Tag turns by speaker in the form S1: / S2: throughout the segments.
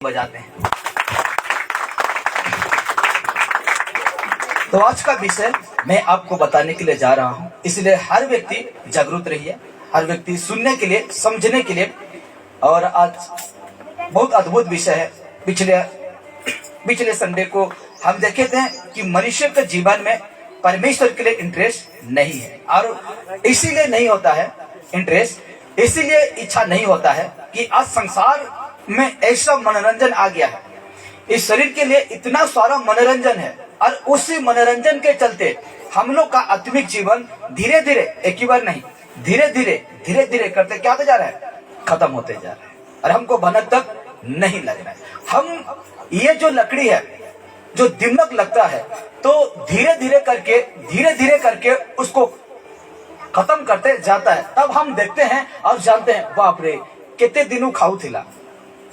S1: बजाते हैं। तो आज का विषय मैं आपको बताने के लिए जा रहा हूं, इसलिए हर व्यक्ति जागरूक रहिए, हर व्यक्ति सुनने के लिए, समझने के लिए। और आज बहुत अद्भुत विषय है। पिछले संडे को हम देखे थे कि मनुष्य के जीवन में परमेश्वर के लिए इंटरेस्ट नहीं है, और इसीलिए नहीं होता है इंटरेस्ट, इसीलिए इच्छा नहीं होता है कि आज संसार में ऐसा मनोरंजन आ गया है, इस शरीर के लिए इतना सारा मनोरंजन है, और उसी मनोरंजन के चलते हम लोग का आत्मिक जीवन धीरे धीरे, एक ही बार नहीं, धीरे धीरे करते क्या होते जा रहा है, खत्म होते जा रहा है, और हमको भनक तक नहीं लग रहा है। हम ये जो लकड़ी है, जो दिमक लगता है, तो धीरे धीरे करके उसको खत्म करते जाता है। तब हम देखते हैं और जानते हैं, बाप रे कितने दिनों खाऊ थिला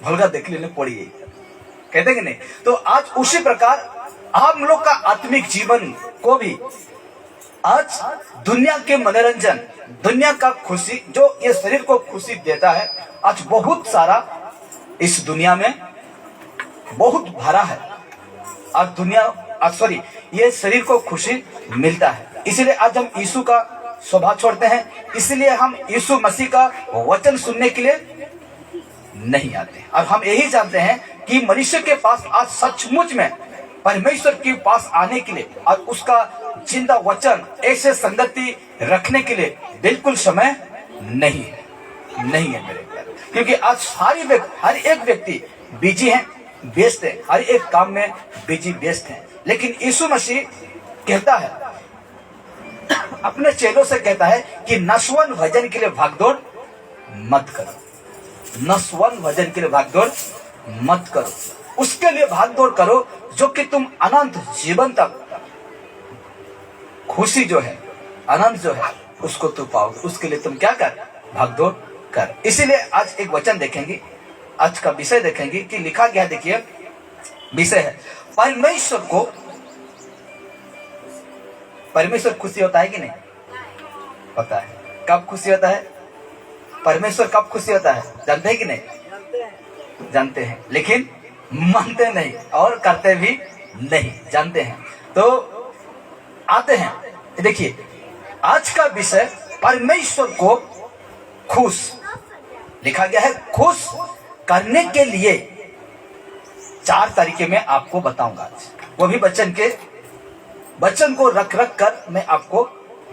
S1: भलगा देख लेने पड़ी, कहते कि नहीं। तो आज उसी प्रकार हम लोग का आत्मिक जीवन को भी आज दुनिया के मनोरंजन, दुनिया का खुशी, जो ये शरीर को खुशी देता है, आज बहुत सारा इस दुनिया में बहुत भरा है, और ये शरीर को खुशी मिलता है। इसलिए आज हम यीशु का स्वभाव छोड़ते हैं, इसलिए हम यीशु मसीह का वचन सुनने के लिए नहीं आते। और हम यही जानते हैं कि मनुष्य के पास आज सचमुच में परमेश्वर के पास आने के लिए और उसका जिंदा वचन ऐसे संगति रखने के लिए बिल्कुल समय नहीं है मेरे प्यारे। क्योंकि आज हर एक व्यक्ति बिजी है, व्यस्त है, हर एक काम में बिजी व्यस्त है। लेकिन यीशु मसीह कहता है, अपने चेलों से कहता है कि नश्वर भजन के लिए भागदौड़ मत करो, नश्वर भजन के लिए भागदौड़ मत करो, उसके लिए भागदौड़ करो जो कि तुम अनंत जीवन तक खुशी जो है, आनंद जो है, उसको तू पाओगे। उसके लिए तुम क्या कर, भागदौड़ कर। इसीलिए आज एक वचन देखेंगे, आज का विषय देखेंगे कि लिखा गया, देखिए विषय है, परमेश्वर खुशी होता है कि नहीं? होता है। कब खुशी होता है? परमेश्वर कब खुशी होता है जानते हैं कि नहीं? जानते हैं, लेकिन मानते नहीं और करते भी नहीं, जानते हैं। तो आते हैं, देखिए आज का विषय परमेश्वर को खुश, लिखा गया है, खुश करने के लिए 4 तरीके में आपको बताऊंगा आज, वो भी वचन को रख कर मैं आपको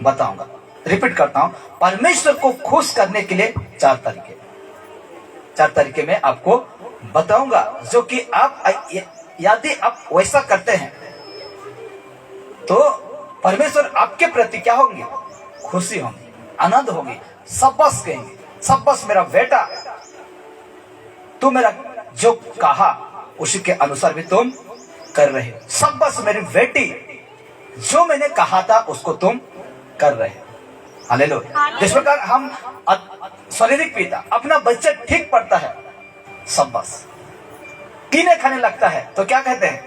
S1: बताऊंगा। रिपीट करता हूं, परमेश्वर को खुश करने के लिए 4 तरीके में आपको बताऊंगा, जो कि आप यदि आप वैसा करते हैं तो परमेश्वर आपके प्रति क्या होंगे, खुशी होंगे, आनंद होंगे, शाबाश कहेंगे, शाबाश मेरा बेटा, तू मेरा जो कहा उसी के अनुसार भी तुम कर रहे हो, शाबाश मेरी बेटी, जो मैंने कहा था उसको तुम कर रहे हो। हालेलुया। जिस प्रकार हम शारीरिक पिता अपना बच्चा ठीक पढ़ता है, शाबाश, पीने खाने लगता है तो क्या कहते हैं,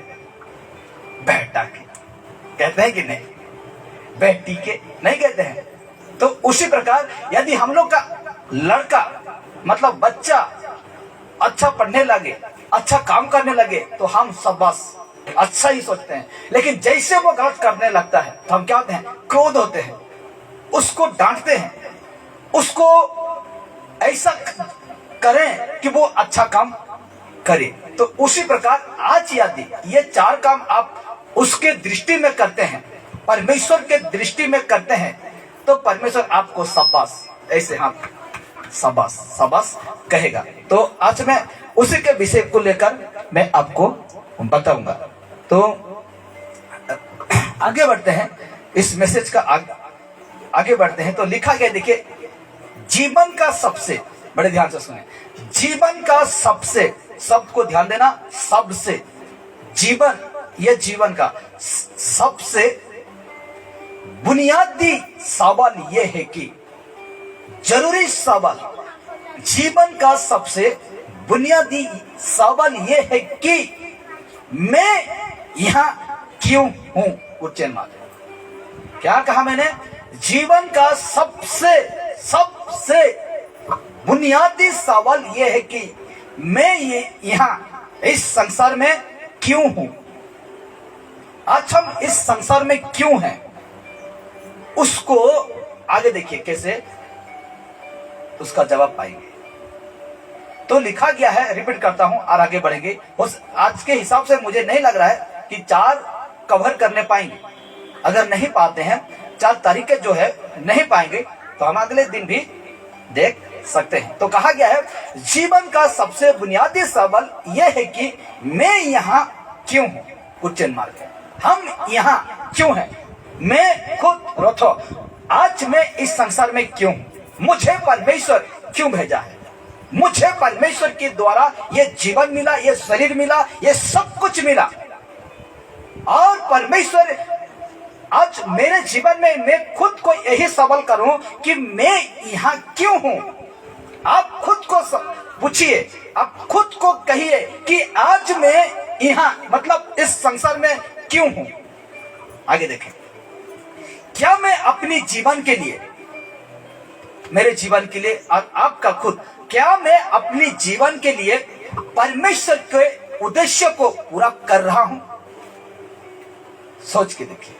S1: बेटा के कहते हैं कि नहीं, बेटी के नहीं कहते हैं। तो उसी प्रकार यदि हम लोग का लड़का मतलब बच्चा अच्छा पढ़ने लगे, अच्छा काम करने लगे, तो हम शाबाश अच्छा ही सोचते हैं। लेकिन जैसे वो गलत करने लगता है तो हम क्या होते हैं, क्रोध होते हैं, उसको डांटते हैं, उसको ऐसा करें कि वो अच्छा काम करे। तो उसी प्रकार आज यदि ये 4 काम आप उसके दृष्टि में करते हैं, परमेश्वर के दृष्टि में करते हैं, तो परमेश्वर आपको शाबाश, ऐसे हाथ शाबाश शाबाश कहेगा। तो आज मैं उसी के विषय को लेकर मैं आपको बताऊंगा। तो आगे बढ़ते हैं, इस मैसेज का आगे बढ़ते हैं। तो लिखा गया, देखिए, जीवन का सबसे, बड़े ध्यान से सुने, जीवन का सबसे, शब्द को ध्यान देना, सबसे, जीवन, यह जीवन का सबसे बुनियादी सवाल यह है कि, जरूरी सवाल, जीवन का सबसे बुनियादी सवाल यह है कि मैं यहां क्यों हूं। उच्चैन मात्र क्या कहा मैंने, जीवन का सबसे बुनियादी सवाल यह है कि मैं ये यहाँ इस संसार में क्यों हूं, आज हम इस संसार में क्यों हैं, उसको आगे देखिए कैसे उसका जवाब पाएंगे। तो लिखा गया है, रिपीट करता हूं और आगे बढ़ेंगे। आज के हिसाब से मुझे नहीं लग रहा है कि 4 कवर करने पाएंगे। अगर नहीं पाते हैं, 4 तरीके जो है नहीं पाएंगे, तो हम अगले दिन भी देख सकते हैं। तो कहा गया है जीवन का सबसे बुनियादी सवाल यह है कि मैं यहाँ क्यों हूँ, क्वेश्चन मार्क है। हम यहाँ क्यों हैं, मैं खुद रोथो, आज मैं इस संसार में क्यों हूँ, मुझे परमेश्वर क्यों भेजा है, मुझे परमेश्वर के द्वारा ये जीवन मिला, ये शरीर मिला, ये सब कुछ मिला। और परमेश्वर आज मेरे जीवन में मैं खुद को यही सवाल करूं कि मैं यहाँ क्यों हूं। आप खुद को पूछिए, आप खुद को कहिए कि आज मैं यहाँ मतलब इस संसार में क्यों हूं। आगे देखें, क्या मैं अपनी जीवन के लिए, मेरे जीवन के लिए, आपका खुद, क्या मैं अपनी जीवन के लिए परमेश्वर के उद्देश्य को पूरा कर रहा हूं? सोच के देखिए।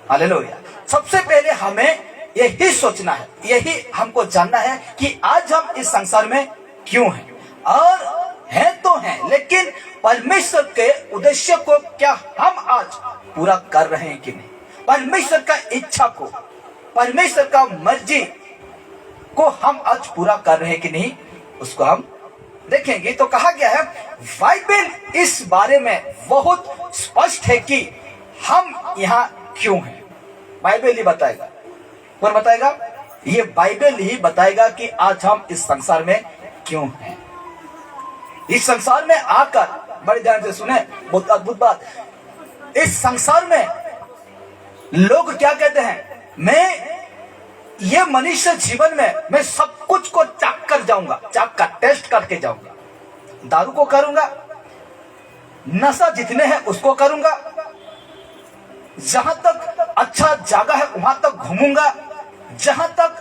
S1: हालेलुया। सबसे पहले हमें यही सोचना है, यही हमको जानना है कि आज हम इस संसार में क्यों हैं, और हैं तो हैं, लेकिन परमेश्वर के उद्देश्य को क्या हम आज पूरा कर रहे हैं कि नहीं, परमेश्वर का इच्छा को, परमेश्वर का मर्जी को हम आज पूरा कर रहे हैं कि नहीं, उसको हम देखेंगे। तो कहा गया है बाइबल इस बारे में बहुत स्पष्ट है कि हम यहाँ क्यों हैं। बाइबल ही बताएगा, कौन बताएगा? ये बाइबल ही बताएगा कि आज हम इस संसार में क्यों हैं। इस संसार में आकर, बड़े ध्यान से सुने, बहुत अद्भुत बात, इस संसार में लोग क्या कहते हैं, मैं ये मनुष्य जीवन में मैं सब कुछ को चाक कर जाऊंगा, चाक का टेस्ट करके जाऊंगा, दारू को करूंगा, नशा जितने हैं उसको करूंगा, जहां तक अच्छा जगह है वहां तक घूमूंगा, जहां तक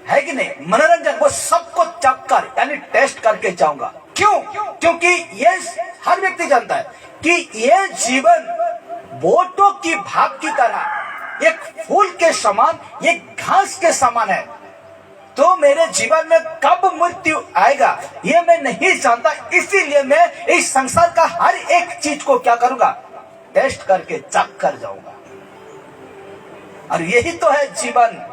S1: है कि नहीं मनोरंजन, वो सबको चक कर यानी टेस्ट करके जाऊंगा। क्यों? क्योंकि ये हर व्यक्ति जानता है कि ये जीवन बोटों की भाग की तरह, एक फूल के समान, एक घास के समान है। तो मेरे जीवन में कब मृत्यु आएगा ये मैं नहीं जानता, इसीलिए मैं इस संसार का हर एक चीज को क्या करूंगा, टेस्ट करके चक कर जाऊंगा। और यही तो है जीवन,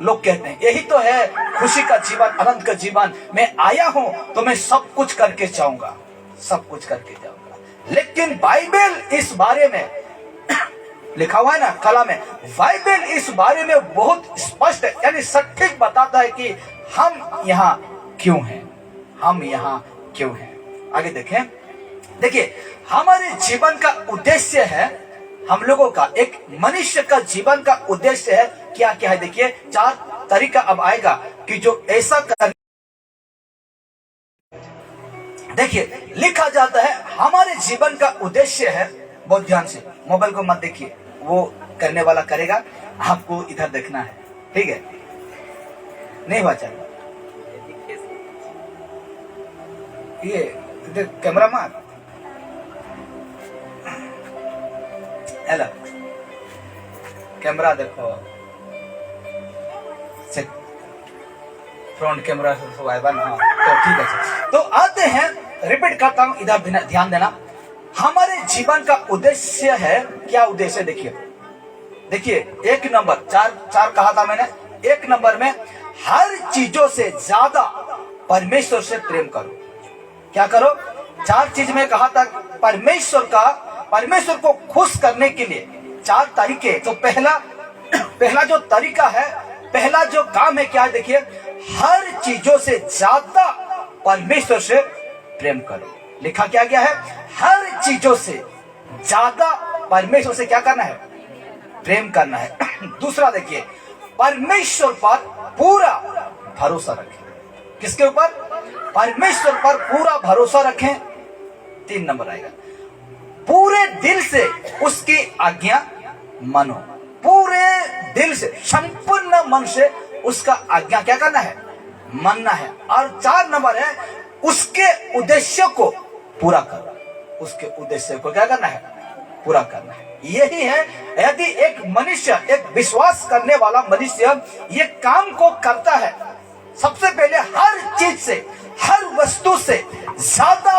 S1: लोग कहते हैं यही तो है खुशी का जीवन, अनंत का जीवन। मैं आया हूं तो मैं सब कुछ करके जाऊंगा, सब कुछ करके जाऊंगा। लेकिन बाइबल इस बारे में लिखा हुआ है ना कला में, बाइबल इस बारे में बहुत स्पष्ट है, यानी सटीक बताता है कि हम यहाँ क्यों हैं, हम यहाँ क्यों हैं। आगे देखें, देखिए हमारे जीवन का उद्देश्य है, हम लोगों का, एक मनुष्य का जीवन का उद्देश्य है क्या क्या है। देखिए 4 तरीका अब आएगा कि जो ऐसा कर, देखिए लिखा जाता है हमारे जीवन का उद्देश्य है, बहुत ध्यान से, मोबाइल को मत देखिए, वो करने वाला करेगा, आपको इधर देखना है, ठीक है? नहीं हुआ चाहिए ये कैमरा मार, हेलो कैमरा देखो, फ्रंट कैमरा से तो ठीक है। तो आते हैं, रिपीट करता हूं, इधर ध्यान देना। हमारे जीवन का उद्देश्य है, क्या उद्देश्य? देखिए देखिए 1 नंबर, 4 कहा था मैंने, 1 नंबर में हर चीजों से ज्यादा परमेश्वर से प्रेम करो। क्या करो? 4 चीज में कहा था, परमेश्वर को खुश करने के लिए 4 तरीके। तो पहला जो तरीका है, पहला जो काम है क्या है? देखिए हर चीजों से ज्यादा परमेश्वर से प्रेम करो। लिखा क्या गया है? हर चीजों से ज्यादा परमेश्वर से क्या करना है? प्रेम करना है। दूसरा देखिए, परमेश्वर पर पूरा भरोसा रखें। किसके ऊपर? परमेश्वर पर पूरा भरोसा रखें। 3 नंबर आएगा, पूरे दिल से उसकी आज्ञा मानो। पूरे दिल से, संपूर्ण मन से उसका आज्ञा क्या करना है? मानना है। और 4 नंबर है, उसके उद्देश्य को पूरा करना, उसके उद्देश्य को क्या करना है, पूरा करना है। यही है, यदि एक मनुष्य, एक विश्वास करने वाला मनुष्य ये काम को करता है, सबसे पहले हर चीज से, हर वस्तु से ज्यादा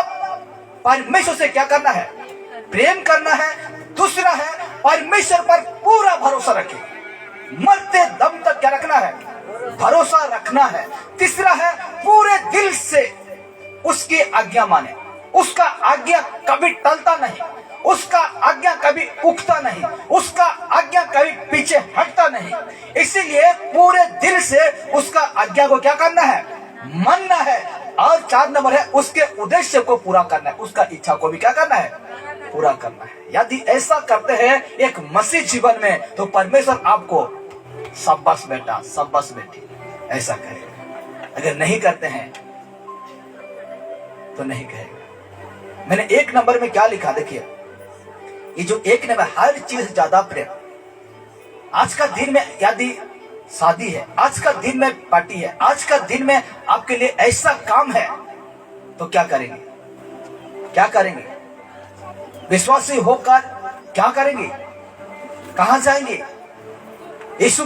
S1: परमेश्वर से क्या करना है, प्रेम करना है। दूसरा है परमेश्वर पर पूरा भरोसा रखे, मरते दम तक क्या रखना है, भरोसा रखना है। तीसरा है पूरे दिल से उसकी आज्ञा माने, उसका आज्ञा कभी टलता नहीं, उसका आज्ञा कभी उठता नहीं, उसका आज्ञा कभी पीछे हटता नहीं। इसीलिए पूरे दिल से उसका आज्ञा को क्या करना है, मानना है। और 4 नंबर है उसके उद्देश्य को पूरा करना है, उसका इच्छा को भी क्या करना है, पूरा करना है। यदि ऐसा करते हैं एक मसीह जीवन में, तो परमेश्वर आपको शाबाश बेटा, शाबाश बेटी ऐसा करेगा। अगर नहीं करते हैं तो नहीं कहेगा। मैंने 1 नंबर में क्या लिखा, देखिए ये जो 1 नंबर, हर चीज ज्यादा प्रेम। आज का दिन में यदि शादी है, आज का दिन में पार्टी है, आज का दिन में आपके लिए ऐसा काम है, तो क्या करेंगे, क्या करेंगे? विश्वासी होकर क्या करेंगे, कहां जाएंगे? यीशु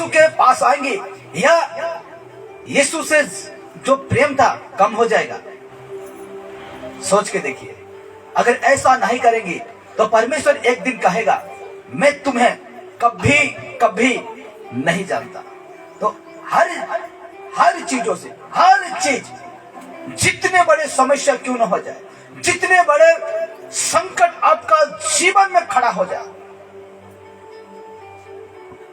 S1: के पास आएंगे, या यीशु से जो प्रेम था कम हो जाएगा? सोच के देखिए। अगर ऐसा नहीं करेंगे तो परमेश्वर एक दिन कहेगा, मैं तुम्हें कभी कभी नहीं जानता। तो हर चीजों से, हर चीज, जितने बड़े समस्या क्यों न हो जाए, जितने बड़े संकट आपका जीवन में खड़ा हो जाए,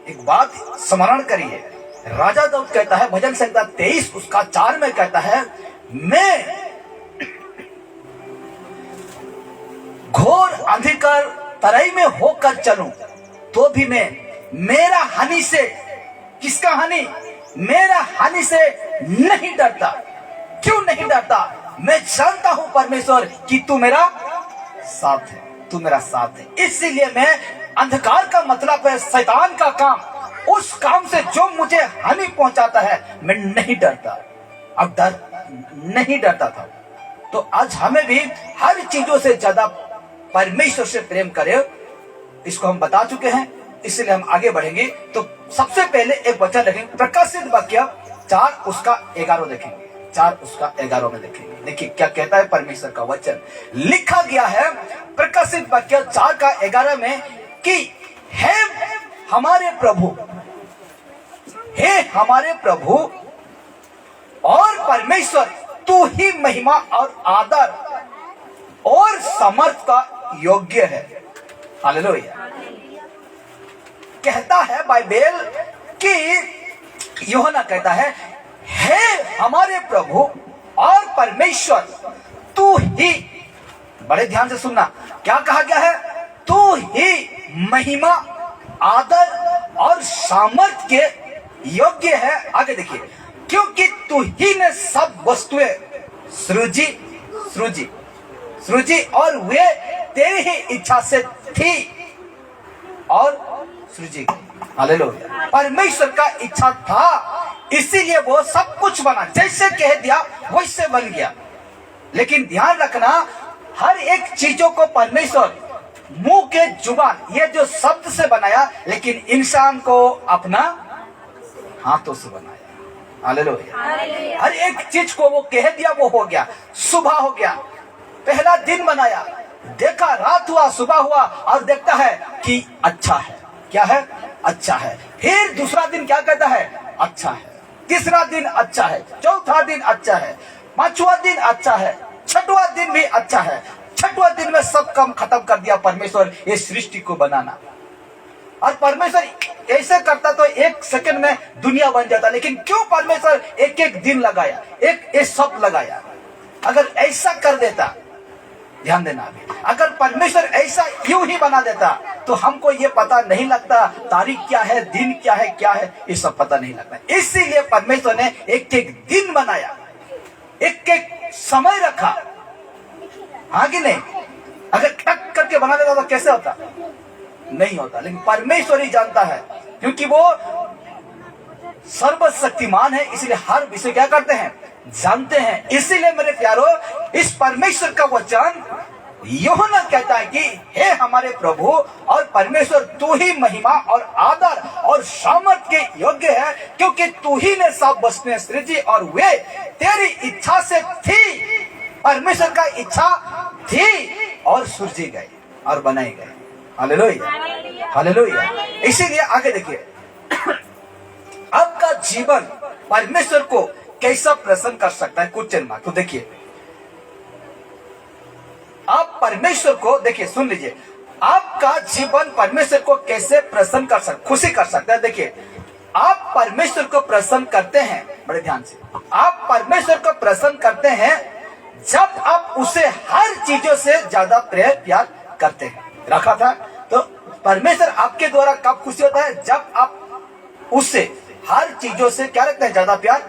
S1: एक बात स्मरण करिए। राजा दाऊद कहता है, भजन संहिता 23 उसका 4 में कहता है, मैं घोर अंधकार तराई में होकर चलूं तो भी मैं मेरा हानि से, किसका हानि, मेरा हानि से नहीं डरता। क्यों नहीं डरता? मैं जानता हूं परमेश्वर कि तू मेरा साथ है, तू मेरा साथ है। इसीलिए मैं अंधकार का मतलब है शैतान का काम, उस काम से जो मुझे हानि पहुंचाता है, मैं नहीं डरता। अब नहीं डरता था। तो आज हमें भी हर चीजों से ज्यादा परमेश्वर से प्रेम करें, इसको हम बता चुके हैं, इसलिए हम आगे बढ़ेंगे। तो सबसे पहले एक वचन देखेंगे, प्रकाशित वाक्य 4 उसका 11 देखेंगे, 4 उसका 11 में देखेंगे। देखिए क्या कहता है परमेश्वर का वचन। लिखा गया है प्रकाशित वाक्य 4 का 11 में कि हे हमारे प्रभु, हे हमारे प्रभु और परमेश्वर, तू ही महिमा और आदर और समर्थ का योग्य है। हालेलुया। कहता है बाइबल कि यूहन्ना कहता है, हे हमारे प्रभु और परमेश्वर, तू ही, बड़े ध्यान से सुनना, क्या कहा गया है? तू ही महिमा, आदर और सामर्थ के योग्य है। आगे देखिए, क्योंकि तू ही ने सब वस्तुएं सृजी और वे तेरी ही इच्छा से थी और सृजी गई। हालेलुया। परमेश्वर का इच्छा था, इसीलिए वो सब कुछ बना, जैसे कह दिया वैसे बन गया। लेकिन ध्यान रखना, हर एक चीजों को परमेश्वर मुंह के जुबान, ये जो शब्द से बनाया, लेकिन इंसान को अपना हाथों से बनाया। हालेलुया। हर एक चीज को वो कह दिया, वो हो गया। सुबह हो गया, पहला दिन बनाया, देखा रात हुआ, सुबह हुआ, और देखता है कि अच्छा है। क्या है? अच्छा है। फिर दूसरा दिन क्या कहता है? अच्छा है। तीसरा दिन अच्छा है, चौथा दिन अच्छा है, पांचवा दिन अच्छा है, छठवां दिन भी अच्छा है। छठवां दिन में सब काम खत्म कर दिया परमेश्वर, ये सृष्टि को बनाना। और परमेश्वर ऐसे करता तो 1 सेकंड में दुनिया बन जाता, लेकिन क्यों परमेश्वर एक एक दिन लगाया, एक सब लगाया? अगर ऐसा कर देता, ध्यान देना, अगर परमेश्वर ऐसा यूं ही बना देता तो हमको ये पता नहीं लगता तारीख क्या है, दिन क्या है, क्या है, ये सब पता नहीं लगता। इसीलिए परमेश्वर ने एक एक दिन बनाया, एक एक समय रखा। हाँ कि नहीं? अगर टक करके बना देता तो कैसे होता? नहीं होता। लेकिन परमेश्वर ही जानता है, क्योंकि वो सर्वशक्तिमान है, इसलिए हर विषय क्या करते हैं, जानते हैं। इसीलिए मेरे प्यारो, इस परमेश्वर का वचन यूहन्ना कहता है कि हे हमारे प्रभु और परमेश्वर, तू ही महिमा और आदर और सामर्थ के योग्य है, क्योंकि तू ही ने सब वस्तुएं सृजी और वे तेरी इच्छा से थी। परमेश्वर का इच्छा थी और सृजी गई और बनाई गई। Hallelujah, hallelujah. इसीलिए आगे देखिए, आपका जीवन परमेश्वर को कैसा प्रसन्न कर सकता है, क्वेश्चन मार्क। तो देखिए, आप परमेश्वर को देखिए, सुन लीजिए, आपका जीवन परमेश्वर को कैसे प्रसन्न कर सकता, खुशी कर सकता है। देखिए, आप परमेश्वर को प्रसन्न करते हैं, बड़े ध्यान से, आप परमेश्वर को प्रसन्न करते हैं जब आप उसे हर चीजों से ज्यादा प्यार करते हैं। रखा था, तो परमेश्वर आपके द्वारा कब खुशी होता है, जब आप उससे हर चीजों से क्या रखते हैं, ज्यादा प्यार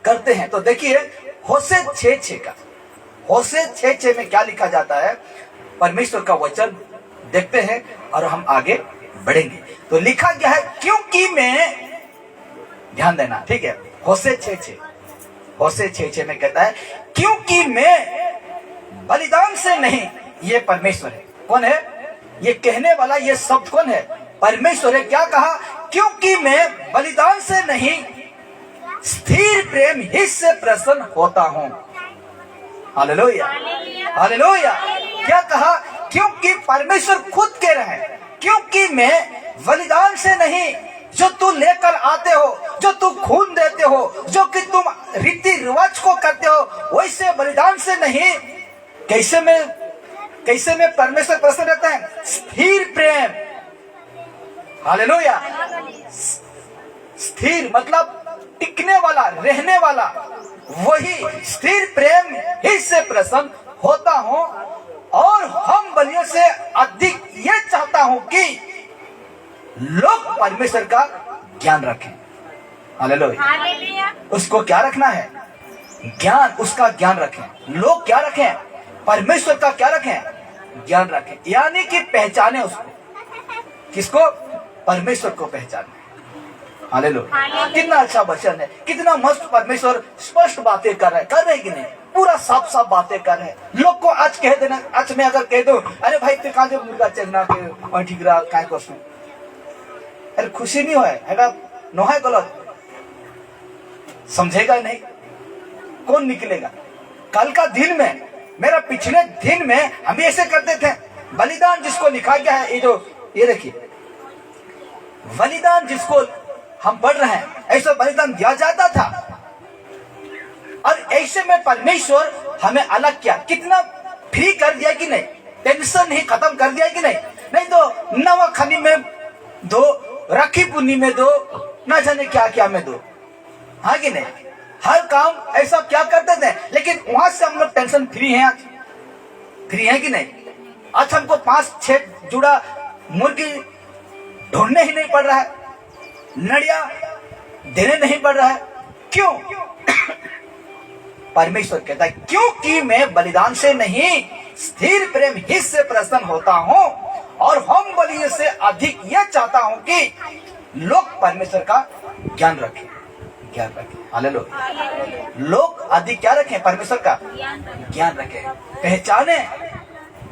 S1: करते हैं। तो देखिए, होशे 6:6 का, होशे 6:6 में क्या लिखा जाता है, परमेश्वर का वचन देखते हैं और हम आगे बढ़ेंगे। तो लिखा गया है, क्योंकि मैं, ध्यान देना, ठीक है, होशे 6:6, होशे 6:6 में कहता है, क्योंकि मैं बलिदान से नहीं, ये परमेश्वर है। कौन है ये कहने वाला, ये शब्द कौन है, परमेश्वर है। क्या कहा, क्योंकि मैं बलिदान से नहीं, स्थिर प्रेम ही से प्रसन्न होता हूं। Hallelujah, hallelujah. क्या कहा, क्योंकि परमेश्वर खुद कह रहे हैं, क्योंकि मैं बलिदान से नहीं, जो तू लेकर आते हो, जो तू खून देते हो, जो कि तुम रीति रिवाज को करते हो, वैसे बलिदान से नहीं। कैसे में परमेश्वर प्रसन्न रहता है, स्थिर प्रेम। हालेलुया। स्थिर मतलब टिकने वाला, रहने वाला, वही स्थिर प्रेम ही से प्रसन्न होता हूं। और हम बलियों से अधिक ये चाहता हूं कि लोग परमेश्वर का ज्ञान रखें। हालेलुया। उसको क्या रखना है, ज्ञान, उसका ज्ञान रखें। लोग क्या रखें, परमेश्वर का क्या रखें, ज्ञान रखें, यानी कि पहचाने उसको। किसको, परमेश्वर को पहचाने। हालेलुया। कितना अच्छा वचन है, कितना मस्त परमेश्वर स्पष्ट बातें कर रहे कि नहीं, पूरा साफ साफ बातें कर रहे हैं। लोग को आज कह देना, आज मैं अगर कह दो, अरे भाई ते कहा जो मुर्गा चेगना के ठीक रहा काय को, अरे खुशी नहीं है नो है, गलत समझेगा नहीं, कौन निकलेगा। कल का दिन में, मेरा पिछले दिन में हम ऐसे करते थे, बलिदान जिसको लिखा गया है, ये देखिए, बलिदान जिसको हम पढ़ रहे हैं, ऐसा बलिदान दिया जाता था। और ऐसे में परमेश्वर हमें अलग किया, कितना फ्री कर दिया कि नहीं, टेंशन ही खत्म कर दिया कि नहीं। नहीं तो नवाखानी में दो, राखी पुन्नी में दो, ना जाने क्या क्या में दो, हाँ कि नहीं, हर काम ऐसा क्या करते थे। लेकिन वहां से हम लोग टेंशन फ्री हैं, आज फ्री है कि नहीं। आज हमको 5-6 जुड़ा मुर्गी ढूंढने ही नहीं पड़ रहा है, नड़िया देने नहीं पड़ रहा है। क्यों, परमेश्वर कहता है, क्योंकि मैं बलिदान से नहीं, स्थिर प्रेम ही से प्रसन्न होता हूं। और हम बलि से अधिक यह चाहता हूं कि लोग परमेश्वर का ज्ञान रखें, ज्ञान रखें। हालेलुया। लोग अधिक क्या रखें, परमेश्वर का ज्ञान रखें, पहचाने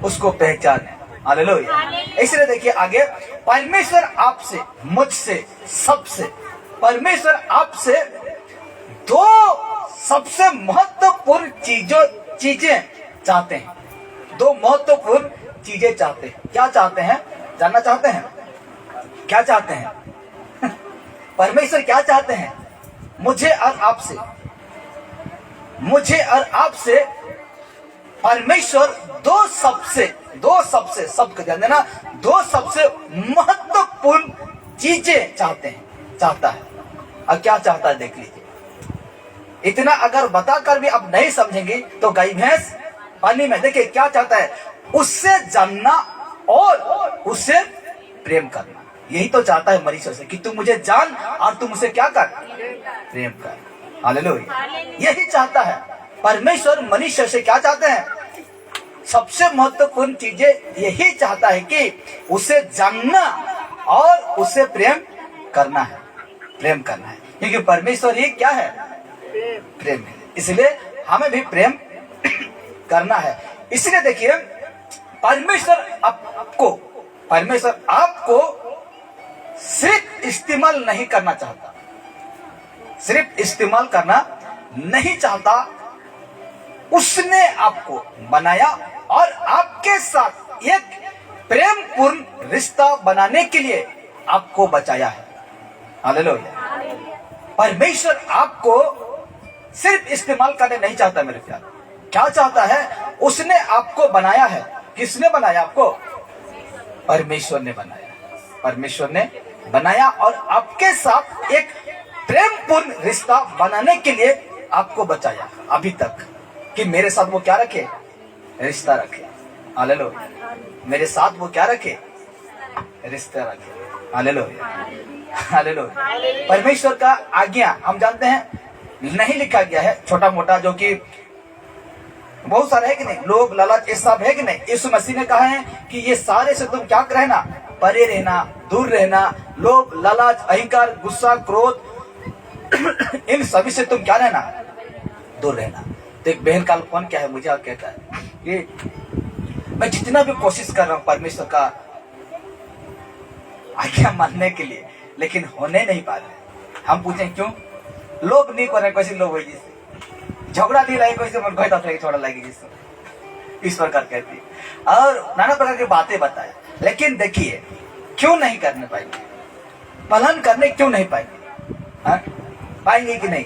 S1: उसको, पहचाने। हालेलुया। इसलिए देखिए आगे, परमेश्वर आपसे, मुझसे, सबसे, परमेश्वर आपसे दो सबसे महत्वपूर्ण चीजें चाहते हैं। दो महत्वपूर्ण चीजें चाहते हैं। क्या चाहते हैं, जानना चाहते हैं, क्या चाहते हैं परमेश्वर क्या चाहते हैं, मुझे और आपसे, मुझे और आपसे परमेश्वर दो सबसे सबको ध्यान देना, दो सबसे महत्वपूर्ण चीजें चाहता है। और क्या चाहता है देख लीजिए। इतना अगर बताकर भी अब नहीं समझेंगे तो गाय भैंस पानी में। देखिए क्या चाहता है, उससे जानना और उससे प्रेम करना। यही तो चाहता है मरीजों से कि तू मुझे जान और तुम उसे क्या कर, प्रेम कर। हालेलुया। यही चाहता है परमेश्वर मनुष्य से। क्या चाहते हैं, सबसे महत्वपूर्ण चीजें यही चाहता है कि उसे जानना और उसे प्रेम करना है, प्रेम करना है। क्योंकि परमेश्वर ही क्या है? प्रेम है। इसलिए हमें भी प्रेम करना है। इसलिए देखिए, परमेश्वर आपको सिर्फ इस्तेमाल नहीं करना चाहता, सिर्फ इस्तेमाल करना नहीं चाहता। उसने आपको बनाया और आपके साथ एक प्रेम पूर्ण रिश्ता बनाने के लिए आपको बचाया है। हालेलुया। परमेश्वर आपको सिर्फ इस्तेमाल करने नहीं चाहता मेरे प्यार। क्या चाहता है? उसने आपको बनाया है। किसने बनाया आपको? परमेश्वर ने बनाया। परमेश्वर ने बनाया और आपके साथ एक प्रेम पूर्ण रिश्ता बनाने के लिए आपको बचाया अभी तक, कि मेरे साथ वो क्या रखे? रिश्ता रखे। हालेलुया। मेरे साथ वो क्या रखे? रिश्ता रखे। हालेलुया। हालेलुया। परमेश्वर का आज्ञा हम जानते हैं नहीं लिखा गया है, छोटा मोटा, जो कि बहुत सारे है कि नहीं, लोभ लालच ये सब है कि नहीं। यीशु मसीह ने कहा है कि ये सारे से तुम क्या रहना? परे रहना, दूर रहना। लोभ लालच, अहंकार, गुस्सा, क्रोध, इन सभी से तुम क्या रहना? दूर रहना। तो एक बहन का कौन क्या है, मुझे आप कहता है कि मैं जितना भी कोशिश कर रहा हूं परमेश्वर का आज्ञा मानने के लिए, लेकिन होने नहीं पा रहे। हम पूछे क्यों? लोभ नहीं कर रहे, कैसे लोभ हो जिससे झगड़ा नहीं लगे, कैसे मन कहता था थोड़ा लगे जिससे, इस प्रकार कहती है और नाना प्रकार की बातें बताए। लेकिन देखिए, क्यों नहीं करने पाएंगे? पालन करने क्यों नहीं पाएंगे? पाएंगे कि नहीं?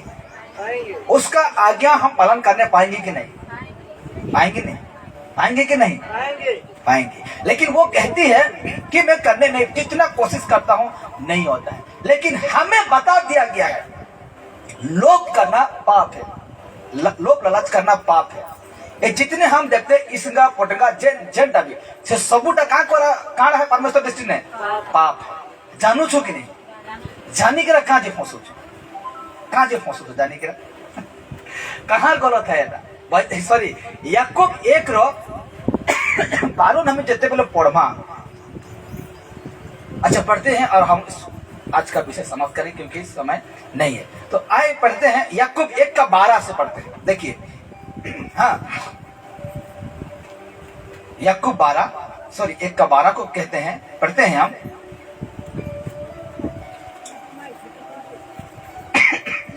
S1: उसका आज्ञा हम पालन करने पाएंगे कि नहीं? पाएंगे नहीं? पाएंगे कि नहीं? पाएंगे। लेकिन वो कहती है कि मैं करने नहीं, जितना कोशिश करता हूं नहीं होता है। लेकिन हमें बता दिया गया है लोभ करना पाप है, लोभ लालच करना पाप है। ये जितने हम देखते इसका पोटगा जेन डाबी से सबूटा काण है परमेश्वर दृष्टि ने पाप है। जानू छो कि नहीं? जानी के कहाँ जे फंसो छो, कहाँ जे फंसो छो जानी के कहाँ गलत है? सॉरी, याकूब 1:12 हमें जितने पहले पढ़वा। अच्छा, पढ़ते हैं और हम आज का विषय समाप्त करें क्योंकि समय नहीं है। तो आए पढ़ते हैं, याकूब 1:12 से पढ़ते हैं। देखिए, हाँ, याकूब 1:12 को कहते हैं, पढ़ते हैं हम।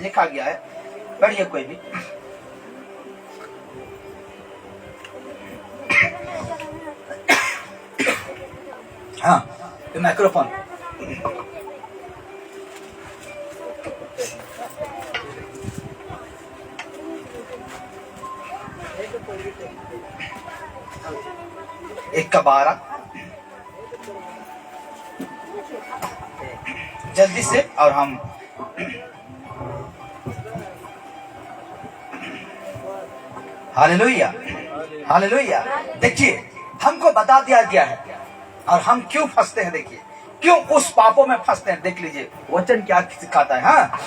S1: लिखा गया है, पढ़िए कोई भी। हाँ, माइक्रोफोन। एक का 12 जल्दी से, और हम हालेलुया, हालेलुया। देखिए, हमको बता दिया गया है और हम क्यों फंसते हैं। देखिए, क्यों उस पापों में फंसते हैं। देख लीजिए वचन क्या सिखाता है। हाँ,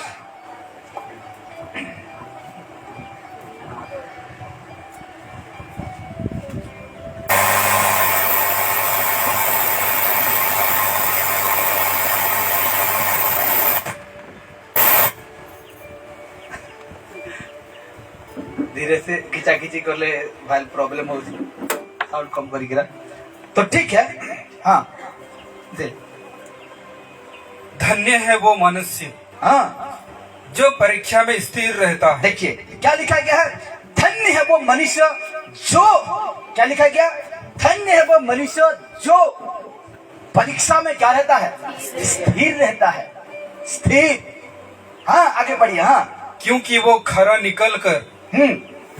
S1: धीरे से खिंचा खिंची कर ले भाई, प्रॉब्लम हो साउंड कम करी। तो ठीक है। हाँ,
S2: धन्य है वो मनुष्य,
S1: हाँ,
S2: जो परीक्षा में स्थिर रहता है।
S1: देखिए क्या लिखा गया है? धन्य है वो मनुष्य जो, क्या लिखा गया? धन्य है वो मनुष्य जो परीक्षा में क्या रहता है? स्थिर रहता है। स्थिर। हाँ, आगे बढ़िए। हाँ,
S2: क्योंकि वो खरा निकलकर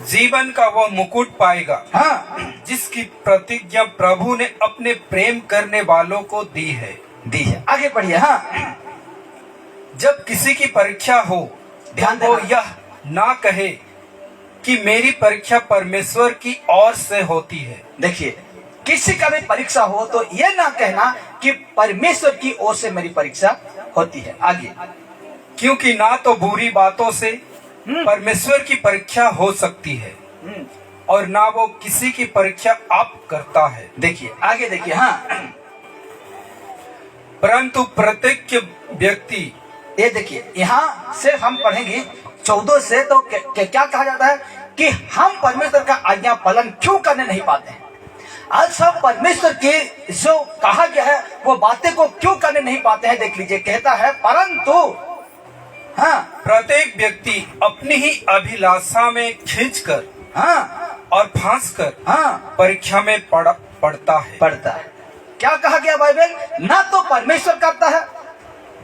S2: जीवन का वो मुकुट पाएगा,
S1: हाँ,
S2: जिसकी प्रतिज्ञा प्रभु ने अपने प्रेम करने वालों को दी है।
S1: आगे बढ़िए। हाँ,
S2: जब किसी की परीक्षा हो,
S1: ध्यान
S2: वो
S1: देना।
S2: यह ना कहे कि मेरी परीक्षा परमेश्वर की ओर से होती है।
S1: देखिए, किसी का भी परीक्षा हो तो ये ना कहना कि परमेश्वर की ओर से मेरी परीक्षा होती है। आगे,
S2: क्योंकि ना तो बुरी बातों से परमेश्वर की परीक्षा हो सकती है और ना वो किसी की परीक्षा आप करता है।
S1: देखिए आगे देखिए। हाँ,
S2: परंतु प्रत्येक व्यक्ति
S1: ये देखिए यहाँ से हम पढ़ेंगे 14 से, तो क्या कहा जाता है कि हम परमेश्वर का आज्ञा पालन क्यों करने नहीं पाते हैं। आज हम परमेश्वर के जो कहा गया है वो बातें को क्यों करने नहीं पाते हैं। देख लीजिए, कहता है परंतु
S2: प्रत्येक व्यक्ति अपनी ही अभिलाषा में खींचकर और फांसकर परीक्षा में पड़ता है।
S1: क्या कहा गया बाइबल? ना तो परमेश्वर करता है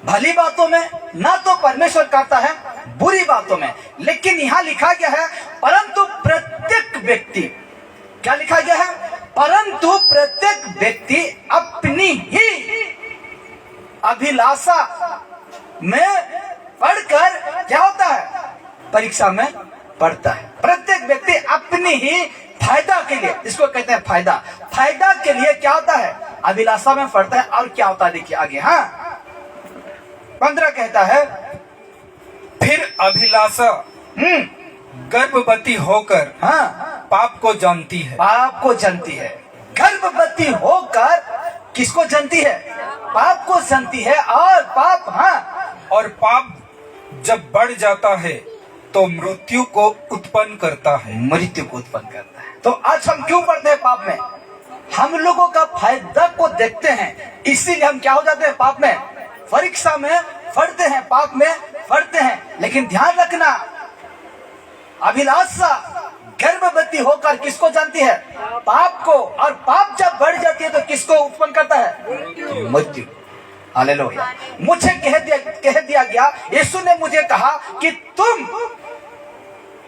S1: भली बातों में, ना तो परमेश्वर करता है बुरी बातों में, लेकिन यहाँ लिखा गया है परंतु प्रत्येक व्यक्ति, क्या लिखा गया है? परंतु प्रत्येक व्यक्ति अपनी ही अभिलाषा में पढ़कर क्या होता है? परीक्षा में पढ़ता है। प्रत्येक व्यक्ति अपनी ही फायदा के लिए, इसको कहते हैं फायदा के लिए क्या होता है? अभिलाषा में पढ़ता है। और क्या होता है देखिए आगे, 15 कहता है
S2: फिर अभिलाषा गर्भवती होकर पाप को जानती है।
S1: गर्भवती होकर किसको जानती है? पाप को जानती है। और
S2: पाप जब बढ़ जाता है तो मृत्यु को उत्पन्न करता है।
S1: तो आज हम क्यों पढ़ते हैं पाप में? हम लोगों का फायदा को देखते हैं, इसीलिए हम क्या हो जाते हैं? पाप में, परीक्षा में पढ़ते हैं, पाप में पढ़ते हैं। लेकिन ध्यान रखना, अभिलाषा गर्भवती होकर किसको जानती है? पाप को। और पाप जब बढ़ जाती है तो किसको उत्पन्न करता है? मृत्यु। हालेलुया। मुझे कह दिया गया, यीशु ने मुझे कहा कि तुम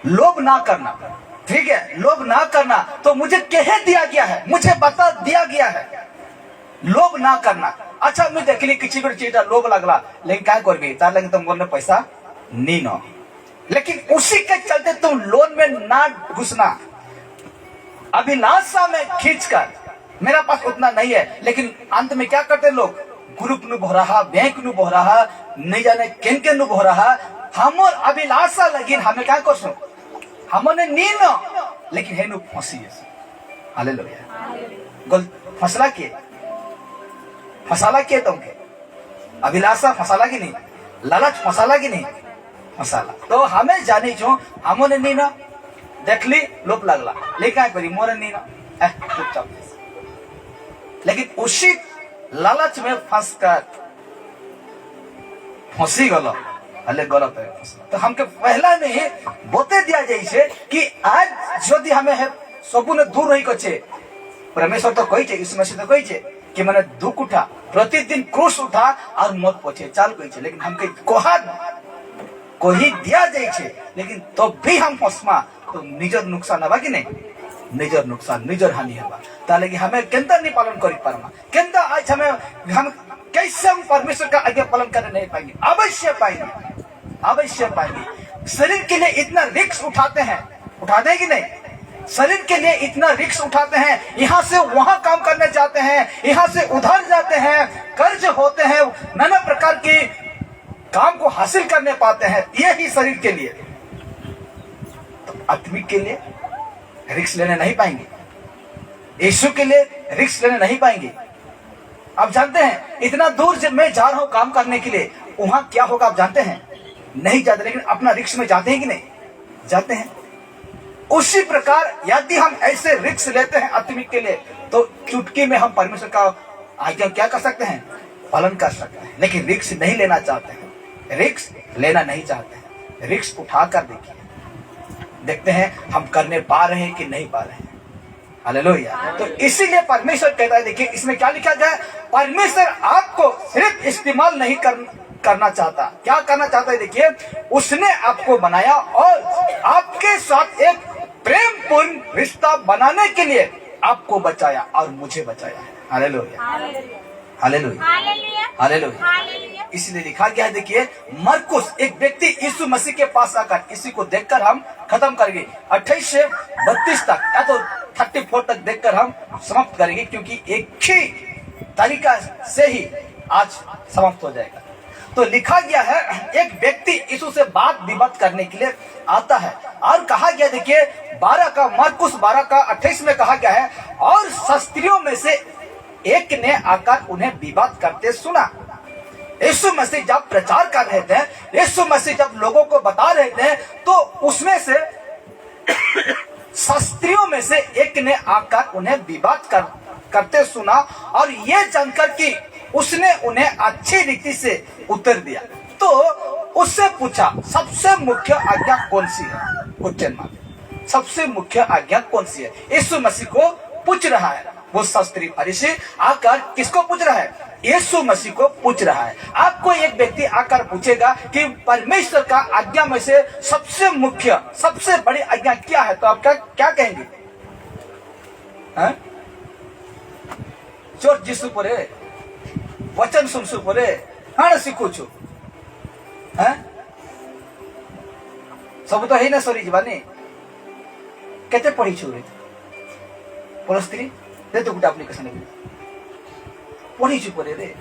S1: लोभ ना करना, ठीक है, लोभ ना करना। तो मुझे कह दिया गया है, मुझे बता दिया गया है लोभ ना करना। अच्छा, मैं देख ली किसी भी चीज लोभ लगला, लेकिन क्या करबी? तार लगे तुम बोलने पैसा नहीं ना, लेकिन उसी के चलते तुम लोन में ना घुसना। अभिलाषा में खींचकर, मेरा पास उतना नहीं है, लेकिन अंत में क्या करते लोग? ग्रुप नु भो रहा, बैंक नु भो रहा, नहीं जाने किन नु भो रहा। हमर अभिलाषा लगी हमें क्या कर सो, हमने नी न, लेकिन है नु फंसी है। हालेलुया। गोल फसला के तुमके अभिलाषा फसाला की नहीं, लालच फसाला की नहीं फसाला। तो हमें जाने छो हमने नी न देख ली लोप लगला, लेकिन क्या करी? मोरे नी न चुपचाप। लेकिन उसी लालच में फंसकर फंसी गलो, अले गलत है। तो हमके पहला में ही बोते दिया जाइए कि आज यदि हमें है सबू ने दूर नहीं कचे, परमेश्वर तो कही इस मसीह तो कही कि मैंने दुख उठा, प्रतिदिन क्रूस उठा और मौत पहुंचे चाल कही, लेकिन हमके को ही दिया जाइए, लेकिन तो भी हम फंसमा तो निजर नुकसान हवा कि नहीं? निजर नुकसान, निजर हानि हवा। ताले कि हमें केंदा नहीं पालन करी पारमा, केंदा आज हम कैसे हम परमेश्वर का आज्ञा पालन करने नहीं पाएंगे? अवश्य पाएंगे। शरीर के लिए इतना रिस्क उठाते हैं, उठाते हैं कि नहीं? शरीर के लिए इतना रिस्क उठाते हैं, यहाँ से वहां काम करने जाते हैं, यहाँ से उधर जाते हैं, कर्ज होते हैं, नाना प्रकार के काम को हासिल करने पाते हैं, यही शरीर के लिए। तो आत्मिक के लिए रिस्क लेने नहीं पाएंगे, यीशु के लिए रिस्क लेने नहीं पाएंगे। आप जानते हैं इतना दूर जब मैं जा रहा हूं काम करने के लिए, वहां क्या होगा आप जानते हैं? नहीं जाते, लेकिन अपना रिस्क में जाते हैं कि नहीं? जाते हैं। उसी प्रकार यदि हम ऐसे रिस्क लेते हैं आत्मिक के लिए, तो चुटकी में हम परमेश्वर का आज्ञा क्या कर सकते हैं? पालन कर सकते हैं। लेकिन रिस्क नहीं लेना चाहते हैं, रिस्क लेना नहीं चाहते हैं। रिस्क उठा कर देखिए, देखते हैं हम करने पा रहे हैं कि नहीं पा रहे हैं। हालेलुया। तो इसीलिए परमेश्वर कहता है, देखिए इसमें क्या लिखा गया है? परमेश्वर आपको सिर्फ इस्तेमाल नहीं करना चाहता, क्या करना चाहता है? देखिए, उसने आपको बनाया और आपके साथ एक प्रेम पूर्ण रिश्ता बनाने के लिए आपको बचाया और मुझे बचाया है। Hallelujah, hallelujah, hallelujah. इसलिए लिखा गया है, देखिए मरकुस, एक व्यक्ति यीशु मसीह के पास आकर, इसी को देखकर हम खत्म करेंगे 28 से 32 तक या तो 34 तक देखकर हम समाप्त करेंगे, क्योंकि एक ही तरीका से ही आज समाप्त हो जाएगा। तो लिखा गया है, एक व्यक्ति यीशु से बात विवाद करने के लिए आता है और कहा गया, देखिए 12 का मरकुस 12 का 28 में कहा गया है, और शास्त्रियों में से एक ने आकर उन्हें विवाद करते सुना। यीशु मसीह जब प्रचार कर रहे थे, यीशु मसीह जब लोगों को बता रहे थे, तो उसमें से शास्त्रियों में से एक ने आकर उन्हें विवाद करते सुना और ये जानकर कि उसने उन्हें अच्छी रीति से उत्तर दिया, तो उससे पूछा सबसे मुख्य आज्ञा कौन सी है? Question mark. सबसे मुख्य आज्ञा कौन सी है? यीशु मसीह को पूछ रहा है वो शास्त्री फरीसी आकर। किसको पूछ रहा है? यीशु मसीह को पूछ रहा है। आपको एक व्यक्ति आकर पूछेगा कि परमेश्वर का आज्ञा में से सबसे मुख्य, सबसे बड़ी आज्ञा क्या है, तो आप क्या कहेंगे? चोर जीसु परे वचन सुनसु परे हाँ सीखू छु सब तो है ना सरी जीवानी केते पढ़ी छु रे परस्त्री दे तो गुटा एप्लीकेशन पढ़ी छु परे रे।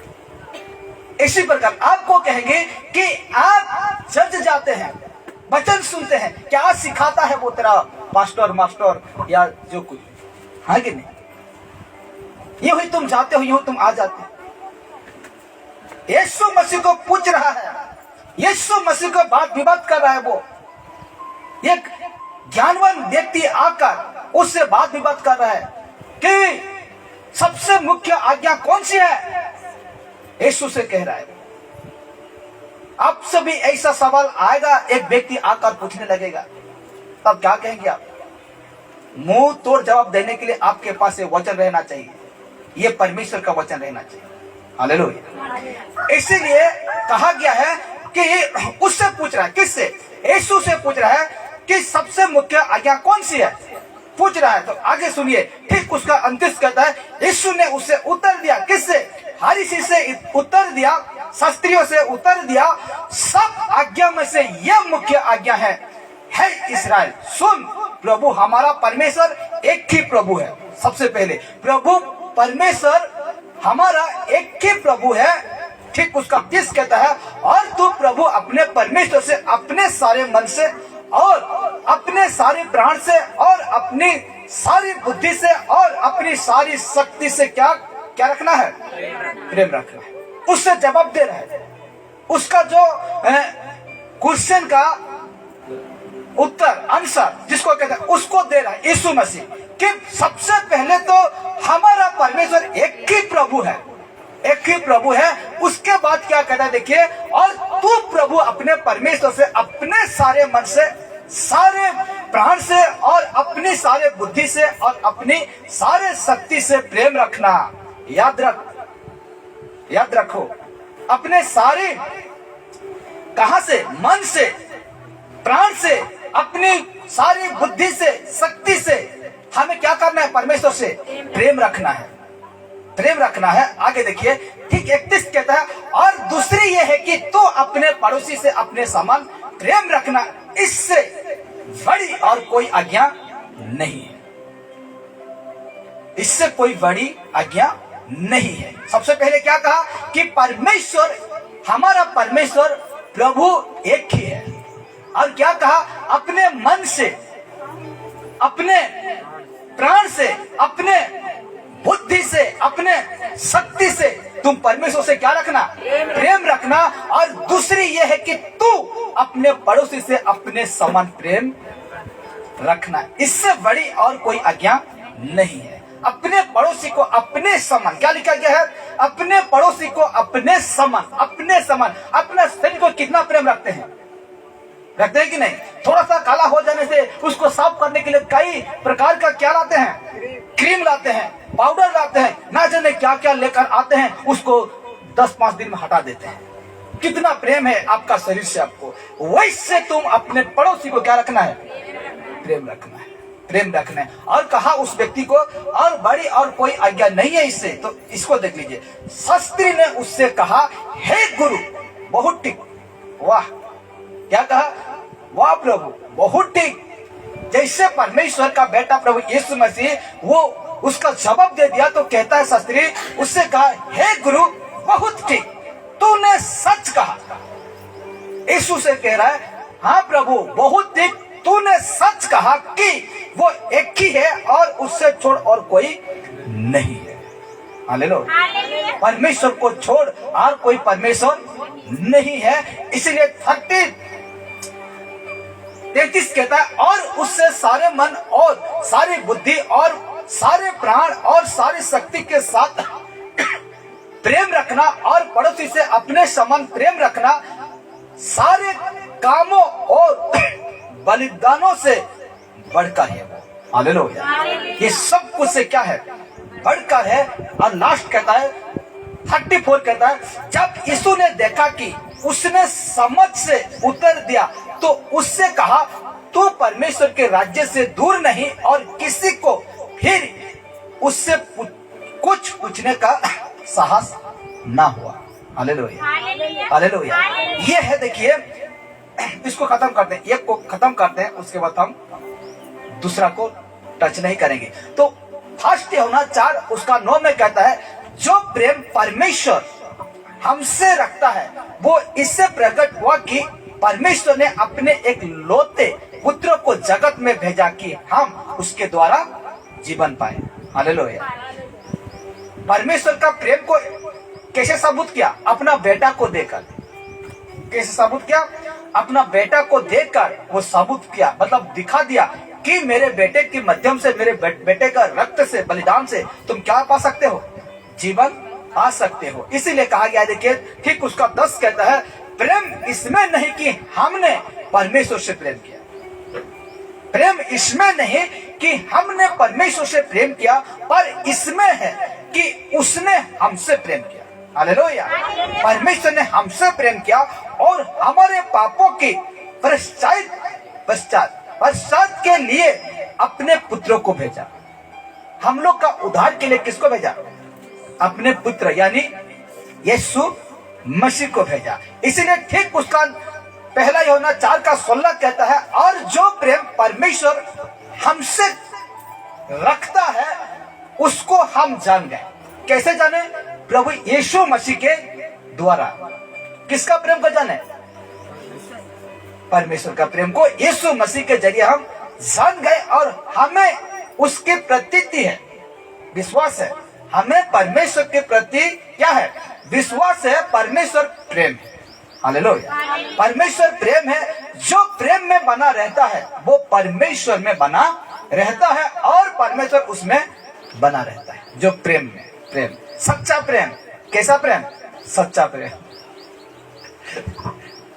S1: इसी प्रकार आपको कहेंगे कि आप चर्च जाते हैं, वचन सुनते हैं, क्या सिखाता है वो तेरा पास्टर मास्टर या जो कुछ, हाँ कि नहीं? यूं ही तुम जाते हो, यूं तुम आ जाते हो। यीशु मसीह को पूछ रहा है, यीशु मसीह को बात विवाद कर रहा है। वो एक ज्ञानवान व्यक्ति आकर उससे बात विवाद कर रहा है कि सबसे मुख्य आज्ञा कौन सी है? यीशु से कह रहा है। आपसे भी ऐसा सवाल आएगा, एक व्यक्ति आकर पूछने लगेगा, तब क्या कहेंगे आप? मुंह तोड़ जवाब देने के लिए आपके पास ये वचन रहना चाहिए, ये परमेश्वर का वचन रहना चाहिए। हालेलुया। इसीलिए कहा गया है कि उससे पूछ रहा है, किससे? यीशु से पूछ रहा है कि सबसे मुख्य आज्ञा कौन सी है, पूछ रहा है। तो आगे सुनिए, ठीक उसका अंतिम कहता है, यीशु ने उससे उत्तर दिया, किससे? फरीसी से उत्तर दिया, शास्त्रियों से उत्तर दिया, सब आज्ञा में से यह मुख्य आज्ञा है इस्राएल सुन, प्रभु हमारा परमेश्वर एक ही प्रभु है। सबसे पहले प्रभु परमेश्वर हमारा एक ही प्रभु है। ठीक उसका तीस कहता है, और तू प्रभु अपने परमेश्वर से अपने सारे मन से और अपने सारे प्राण से और अपनी सारी बुद्धि से और अपनी सारी शक्ति से क्या रखना है? प्रेम रखना है। उससे जवाब दे रहा है, उसका जो क्वेश्चन का उत्तर आंसर जिसको कहते हैं उसको दे रहा है यीशु मसीह, कि सबसे पहले तो हमारा परमेश्वर एक ही प्रभु है, एक ही प्रभु है। उसके बाद क्या कहता है देखिए, और तू प्रभु अपने परमेश्वर से अपने सारे मन से, सारे प्राण से और अपनी सारे बुद्धि से और अपनी सारे शक्ति से प्रेम रखना। याद रखो, अपने सारे कहां से? मन से, प्राण से, अपनी सारी बुद्धि से, शक्ति से हमें क्या करना है? परमेश्वर से प्रेम रखना है, प्रेम रखना है। आगे देखिए, ठीक 31 कहता है, और दूसरी ये है कि तो अपने पड़ोसी से अपने समान प्रेम रखना, इससे बड़ी और कोई आज्ञा नहीं है, इससे कोई बड़ी आज्ञा नहीं है। सबसे पहले क्या कहा कि परमेश्वर, हमारा परमेश्वर प्रभु एक ही है, और क्या कहा? अपने मन से, अपने प्राण से, अपने बुद्धि से, अपने शक्ति से तुम परमेश्वर से क्या रखना? प्रेम रखना। और दूसरी यह है कि तू अपने पड़ोसी से अपने समान प्रेम रखना, इससे बड़ी और कोई आज्ञा नहीं है। अपने पड़ोसी को अपने समान, क्या लिखा गया है? अपने पड़ोसी को अपने समान, अपने समान। अपने शरीर को कितना प्रेम रखते हैं? रखते हैं कि नहीं? थोड़ा सा काला हो जाने से उसको साफ करने के लिए कई प्रकार का क्या लाते हैं? क्रीम लाते हैं, पाउडर लाते हैं, ना जाने क्या क्या लेकर आते हैं, उसको 10-5 दिन में हटा देते हैं। कितना प्रेम है आपका शरीर से आपको। वैसे तुम अपने पड़ोसी को क्या रखना है? प्रेम रखना है, प्रेम रखना है। और कहा उस व्यक्ति को, और बड़ी और कोई आज्ञा नहीं है इससे। तो इसको देख लीजिए, शास्त्री ने उससे कहा, हे गुरु, बहुत ठीक। वाह, क्या कहा? वाह प्रभु, बहुत ठीक। जैसे परमेश्वर का बेटा प्रभु यीशु मसीह, वो उसका जवाब दे दिया। तो कहता है शास्त्री, उससे कहा, हे गुरु, बहुत ठीक, तूने सच कहा। यीशु से कह रहा है, हाँ प्रभु, बहुत ठीक, तूने सच कहा कि वो एक ही है और उससे छोड़ और कोई नहीं है। हालेलुया। परमेश्वर को छोड़ और कोई परमेश्वर नहीं है। इसलिए 33 कहता है, और उससे सारे मन और सारी बुद्धि और सारे प्राण और सारी शक्ति के साथ प्रेम रखना और पड़ोसी से अपने समान प्रेम रखना सारे कामों और बलिदानों से बढ़कर है वो। हालेलुया। ये सब कुछ से क्या है? बढ़कर है। और लास्ट कहता है 34 कहता है, जब यीशु ने देखा कि उसने समझ से उतर दिया तो उससे कहा, तू परमेश्वर के राज्य से दूर नहीं, और किसी को फिर उससे कुछ पूछने का साहस ना हुआ। Hallelujah, hallelujah. ये है, देखिए इसको खत्म करते हैं, एक को खत्म करते हैं, उसके बाद हम दूसरा को टच नहीं करेंगे। तो फर्स्ट यूहन्ना 4 उसका 9 में कहता है, जो प्रेम परमेश्वर हमसे रखता है वो इससे प्रकट हुआ कि परमेश्वर ने अपने एक लौते पुत्र को जगत में भेजा कि हम उसके द्वारा जीवन पाए। हालेलुया। परमेश्वर का प्रेम को कैसे साबुत किया? अपना बेटा को देकर। कैसे साबुत किया? अपना बेटा को देकर वो साबुत किया, मतलब दिखा दिया कि मेरे बेटे के माध्यम से, मेरे बेटे का रक्त से, बलिदान से तुम क्या पा सकते हो? जीवन पा सकते हो। इसीलिए कहा गया, देखिए ठीक उसका 10 कहता है, प्रेम इसमें नहीं कि हमने परमेश्वर से प्रेम किया। प्रेम इसमें नहीं कि हमने परमेश्वर से प्रेम किया, पर इसमें है कि उसने हमसे प्रेम किया। हालेलुया। परमेश्वर ने हमसे प्रेम किया और हमारे पापों के पश्चात के लिए अपने पुत्रों को भेजा। हम लोग का उद्धार के लिए किसको भेजा? अपने पुत्र यानी यीशु मसीह को भेजा। इसीलिए ठीक उसका पहला यूहन्ना 4 का 16 कहता है, और जो प्रेम परमेश्वर हमसे रखता है उसको हम जान गए। कैसे जाने? प्रभु यीशु मसीह के द्वारा। किसका प्रेम को जाने? परमेश्वर का प्रेम को यीशु मसीह के जरिए हम जान गए, और हमें उसके प्रति है विश्वास है। हमें परमेश्वर के प्रति क्या है? विश्वास है। परमेश्वर प्रेम है। हालेलुया। परमेश्वर प्रेम है। जो प्रेम में बना रहता है वो परमेश्वर में बना रहता है और परमेश्वर उसमें बना रहता है। जो प्रेम में, प्रेम सच्चा प्रेम। कैसा प्रेम? सच्चा प्रेम।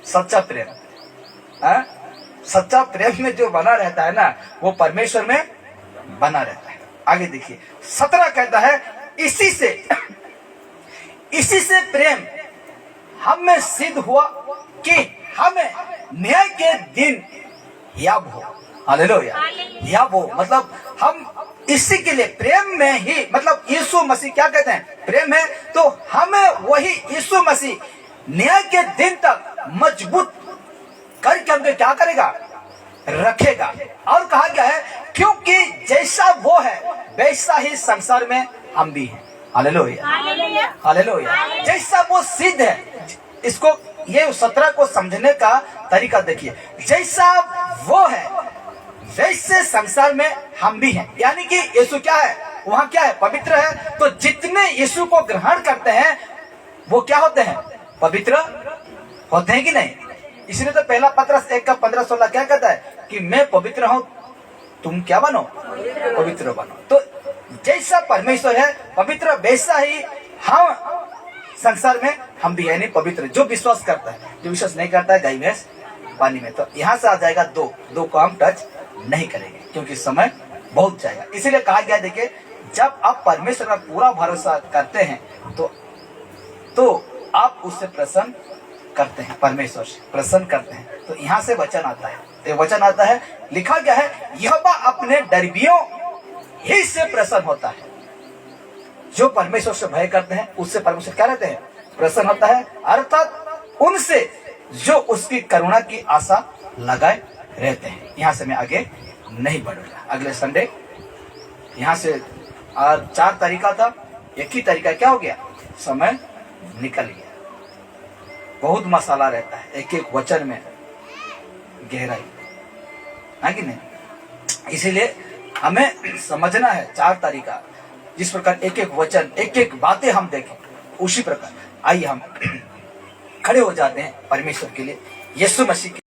S1: सच्चा प्रेम, सच्चा प्रेम में जो बना रहता है ना, वो परमेश्वर में बना रहता है। आगे देखिए 17 कहता है, इसी से प्रेम हम में सिद्ध हुआ कि हमें न्याय के दिन याब हो। हालेलुया। याब हो मतलब हम इसी के लिए प्रेम में ही, मतलब यीशु मसीह क्या कहते हैं? प्रेम है। तो हमें वही यीशु मसीह न्याय के दिन तक मजबूत करके हमको क्या करेगा? रखेगा। और कहा गया है, क्योंकि जैसा वो है वैसा ही संसार में हम भी हैं। Hallelujah, hallelujah. जैसा वो सिद्ध है, इसको ये 17 को समझने का तरीका देखिए। जैसा वो है वैसे संसार में हम भी हैं। यानी कि यीशु क्या है? वहाँ क्या है? पवित्र है। तो जितने यीशु को ग्रहण करते हैं वो क्या होते हैं? पवित्र होते हैं कि नहीं? इसलिए तो पहला पत्रस 1 का 15-16 क्या कहता है कि मैं पवित्र हूँ, तुम क्या बनो? पवित्र बनो। तो जैसा परमेश्वर है पवित्र, वैसा ही हम संसार में हम भी, यानी पवित्र। जो विश्वास करता है, जो विश्वास नहीं करता है गाय भैंस पानी में। तो यहाँ से आ जाएगा दो को हम टच नहीं करेंगे क्योंकि समय बहुत जाएगा। इसीलिए कहा गया, देखिए जब आप परमेश्वर का पूरा भरोसा करते हैं तो आप उससे प्रसन्न करते हैं, परमेश्वर से प्रसन्न करते हैं। तो यहाँ से वचन आता है, ये वचन आता है, लिखा गया है, यहोवा अपने डरबियों ही से प्रसन्न होता है। जो परमेश्वर से भय करते हैं उससे परमेश्वर क्या रहते हैं? प्रसन्न होता है। अर्थात उनसे जो उसकी करुणा की आशा लगाए रहते हैं। यहाँ से मैं आगे नहीं बढ़ूंगा। अगले संडे यहाँ से 4 तरीका था, एक ही तरीका क्या हो गया? समय निकल गया। बहुत मसाला रहता है एक एक वचन में, गहराई है कि नहीं? इसीलिए हमें समझना है 4 तरीका। जिस प्रकार एक एक वचन, एक एक बातें हम देखें, उसी प्रकार आइए हम खड़े हो जाते हैं परमेश्वर के लिए, यीशु मसीह के